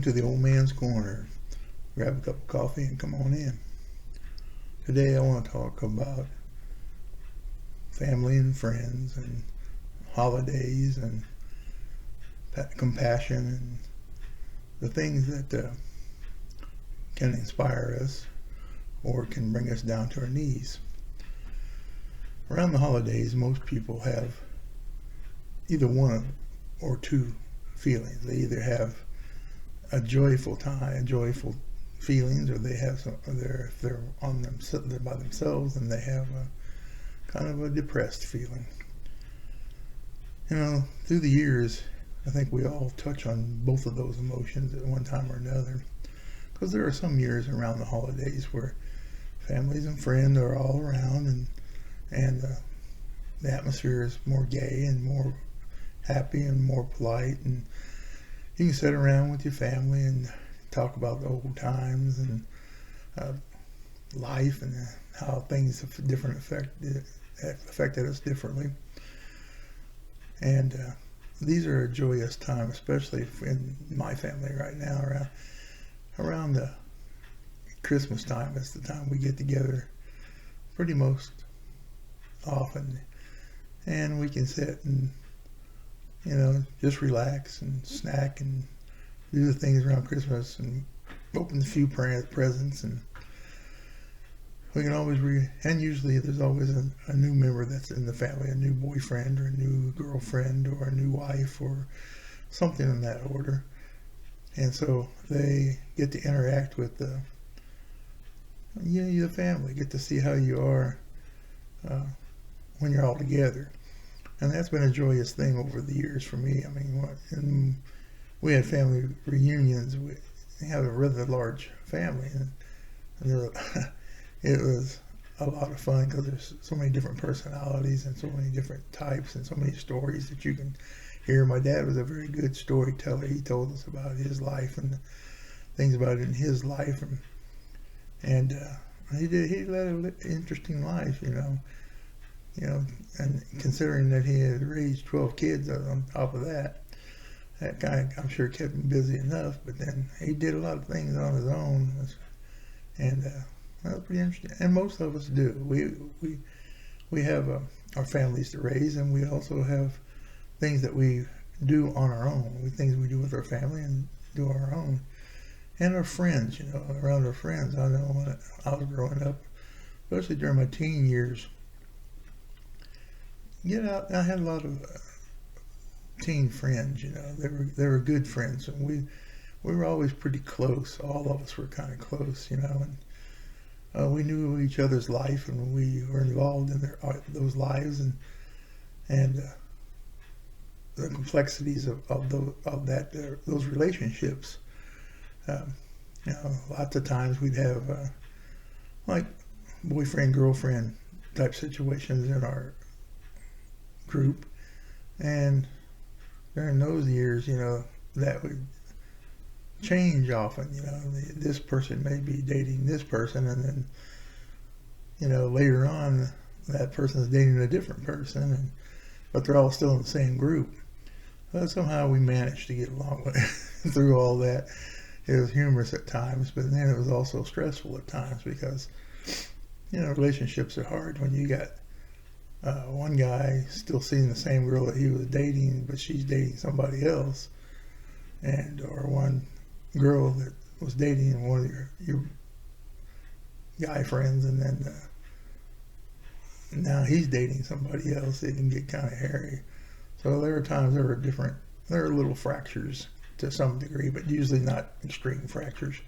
to the Old Man's Corner. Grab a cup of coffee and come on in. Today I want to talk about family and friends and holidays and compassion and the things that can inspire us or can bring us down to our knees. Around the holidays, most people have either one or two feelings. They either have a joyful time, joyful feelings, or they have some. If they're they're by themselves, and they have a kind of a depressed feeling. You know, through the years, I think we all touch on both of those emotions at one time or another. Because there are some years around the holidays where families and friends are all around, and the atmosphere is more gay and more happy and more polite, and you can sit around with your family and talk about the old times and life and how things have affected us differently. And these are a joyous time, especially in my family right now. Around the Christmas time, it's the time we get together pretty most often, and we can sit and just relax and snack and do the things around Christmas and open a few presents, and we can always and usually there's always a new member that's in the family, a new boyfriend or a new girlfriend or a new wife or something in that order, and so they get to interact with the family, get to see how you are when you're all together. And that's been a joyous thing over the years for me. I mean, we had family reunions. We have a rather large family, and it was a lot of fun because there's so many different personalities and so many different types and so many stories that you can hear. My dad was a very good storyteller. He told us about his life and things about it in his life, and he led an interesting life, and considering that he had raised 12 kids on top of that guy, I'm sure, kept him busy enough. But then he did a lot of things on his own, and that was pretty interesting. And most of us do. We have our families to raise, and we also have things that we do on our own. Things we do with our family and do on our own, and our friends. Around our friends. I know when I was growing up, especially during my teen years. I had a lot of teen friends. They were good friends, and we were always pretty close. All of us were kind of close, and we knew each other's life, and we were involved in those lives, and the complexities of those relationships. Lots of times we'd have like boyfriend girlfriend type situations in our group, and during those years, that would change often. This person may be dating this person, and then later on that person is dating a different person, but they're all still in the same group. But somehow we managed to get along through all that. It was humorous at times, but then it was also stressful at times because relationships are hard when you got one guy still seeing the same girl that he was dating, but she's dating somebody else, or one girl that was dating one of your guy friends, and then now he's dating somebody else. It can get kind of hairy. So there are times there are little fractures to some degree, but usually not extreme fractures.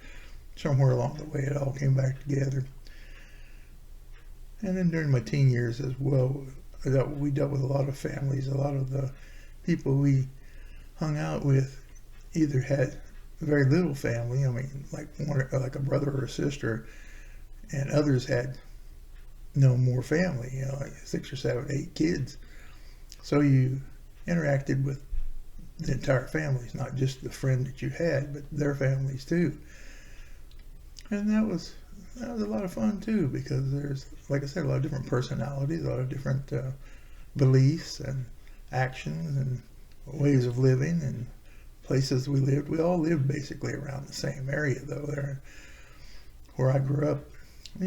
Somewhere along the way, it all came back together. And then during my teen years as well, we dealt with a lot of families. A lot of the people we hung out with either had very little family. I mean, like a brother or a sister, and others had no more family. Like 6 or 7, 8 kids. So you interacted with the entire families, not just the friend that you had, but their families too. And that was a lot of fun too, because there's, like I said, a lot of different personalities, a lot of different beliefs and actions and ways of living and places we lived, we all lived basically around the same area though. There, where I grew up,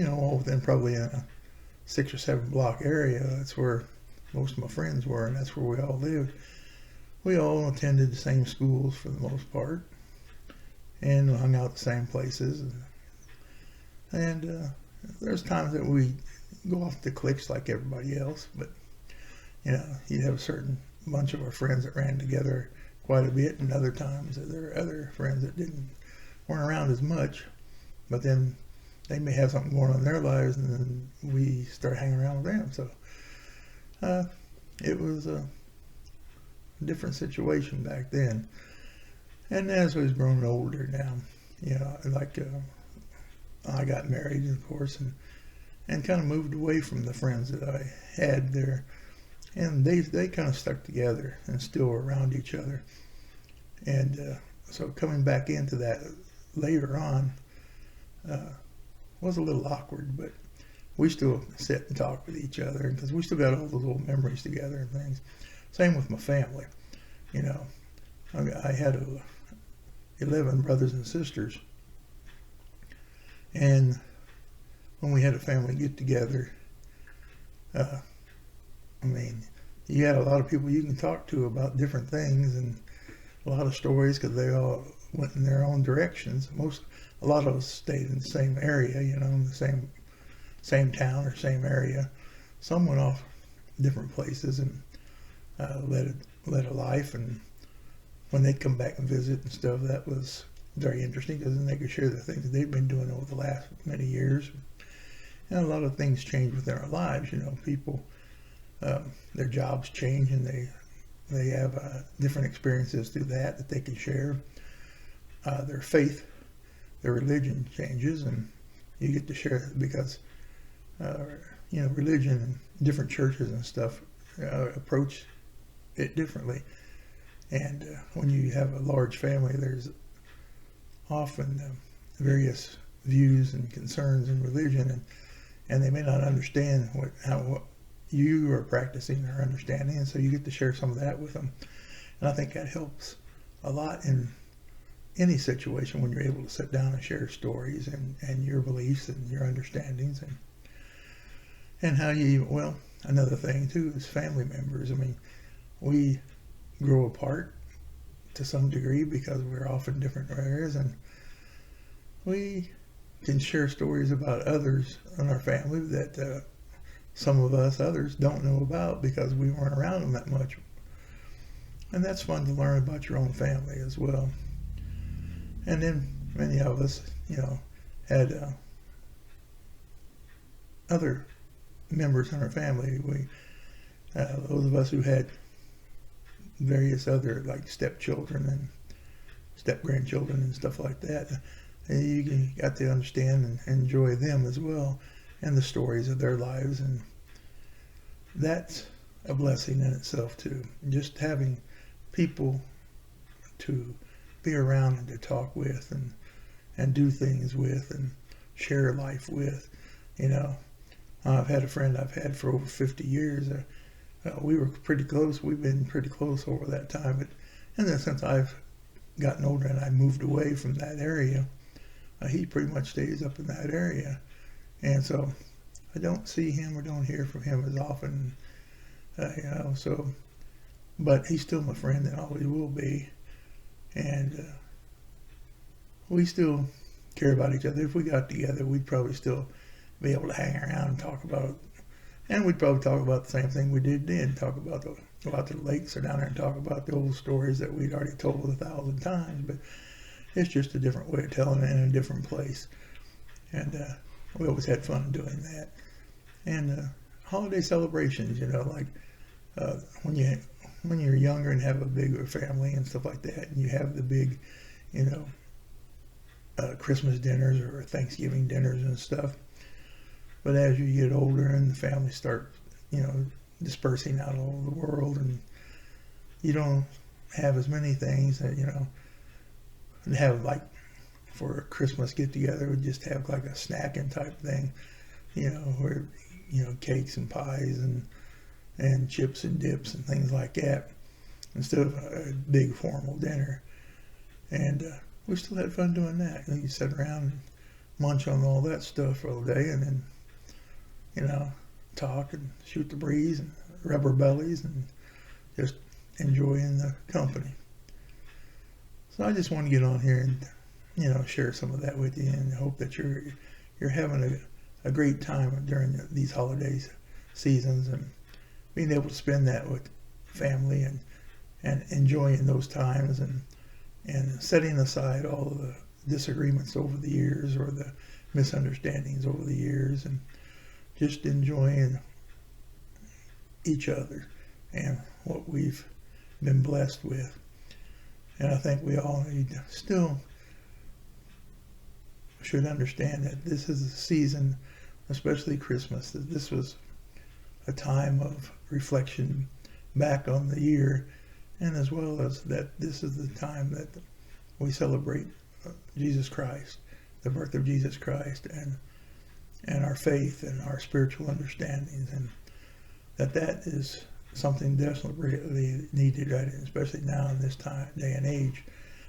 all within probably a 6 or 7 block area. That's where most of my friends were, and that's where we all lived. We all attended the same schools for the most part, and hung out the same places. And there's times that we go off to cliques like everybody else, but you'd have a certain bunch of our friends that ran together quite a bit, and other times that there are other friends that weren't around as much, but then they may have something going on in their lives, and then we start hanging around with them. So it was a different situation back then. And as I was growing older now, I got married, of course, and kind of moved away from the friends that I had there. And they kind of stuck together and still were around each other. And so coming back into that later on was a little awkward, but we still sit and talk with each other because we still got all those old memories together and things. Same with my family. I had 11 brothers and sisters. And when we had a family get together, you had a lot of people you can talk to about different things and a lot of stories because they all went in their own directions. A lot of us stayed in the same area, in the same town or same area. Some went off different places and led a life. And when they'd come back and visit and stuff, that was very interesting because then they could share the things they've been doing over the last many years. And a lot of things change within our lives. People, their jobs change, and they have different experiences through that they can share. Their faith, their religion changes, and you get to share it because religion and different churches and stuff approach it differently. And when you have a large family, there's often various views and concerns in religion, and they may not understand what you are practicing or understanding, and so you get to share some of that with them. And I think that helps a lot in any situation when you're able to sit down and share stories and your beliefs and your understandings and how another thing too is family members. We grow apart to some degree because we're off in different areas, and we can share stories about others in our family that some of us others don't know about because we weren't around them that much. And that's fun to learn about your own family as well. And then many of us, had other members in our family. Those of us who had various other like stepchildren and step-grandchildren and stuff like that, you got to understand and enjoy them as well and the stories of their lives, and that's a blessing in itself too. Just having people to be around and to talk with and do things with and share life with. I've had a friend I've had for over 50 years. We were pretty close. We've been pretty close over that time. And then since I've gotten older and I moved away from that area, he pretty much stays up in that area. And so I don't see him or don't hear from him as often, but he's still my friend and always will be. And we still care about each other. If we got together, we'd probably still be able to hang around and talk about, and we'd probably talk about the same thing we did then, talk about the lakes or down there and talk about the old stories that we'd already told 1,000 times, but it's just a different way of telling it in a different place. And we always had fun doing that. And holiday celebrations, like when you're younger and have a bigger family and stuff like that, and you have the big, Christmas dinners or Thanksgiving dinners and stuff. But as you get older and the family start, dispersing out all over the world, and you don't have as many things that, have like for a Christmas get together, we just have like a snacking type thing, where, cakes and pies and chips and dips and things like that, instead of a big formal dinner. And we still had fun doing that. You sit around and munch on all that stuff all day, and then, talk and shoot the breeze and rub our bellies and just enjoying the company. So I just want to get on here and, share some of that with you, and hope that you're having a great time during these holiday seasons, and being able to spend that with family, and enjoying those times, and setting aside all of the disagreements over the years, or the misunderstandings over the years, and just enjoying each other and what we've been blessed with. And I think we all still should understand that this is a season, especially Christmas, that this was a time of reflection back on the year, and as well as that this is the time that we celebrate Jesus Christ, the birth of Jesus Christ, and our faith and our spiritual understandings, and that is something desperately needed, right? Especially now in this day and age.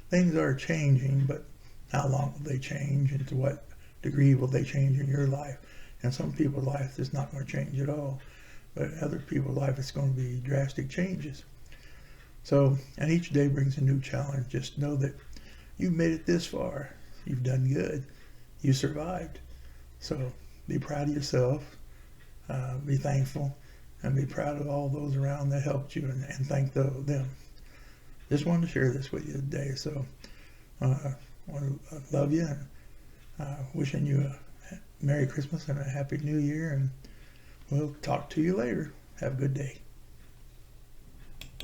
Things are changing, but how long will they change, and to what degree will they change in your life? And some people's life is not going to change at all, but other people's life is going to be drastic changes. So, and each day brings a new challenge. Just know that you've made it this far. You've done good. You survived. So be proud of yourself. Be thankful, and be proud of all those around that helped you, and thank them. Just wanted to share this with you today. So I love you, and wishing you a Merry Christmas and a Happy New Year, and we'll talk to you later. Have a good day.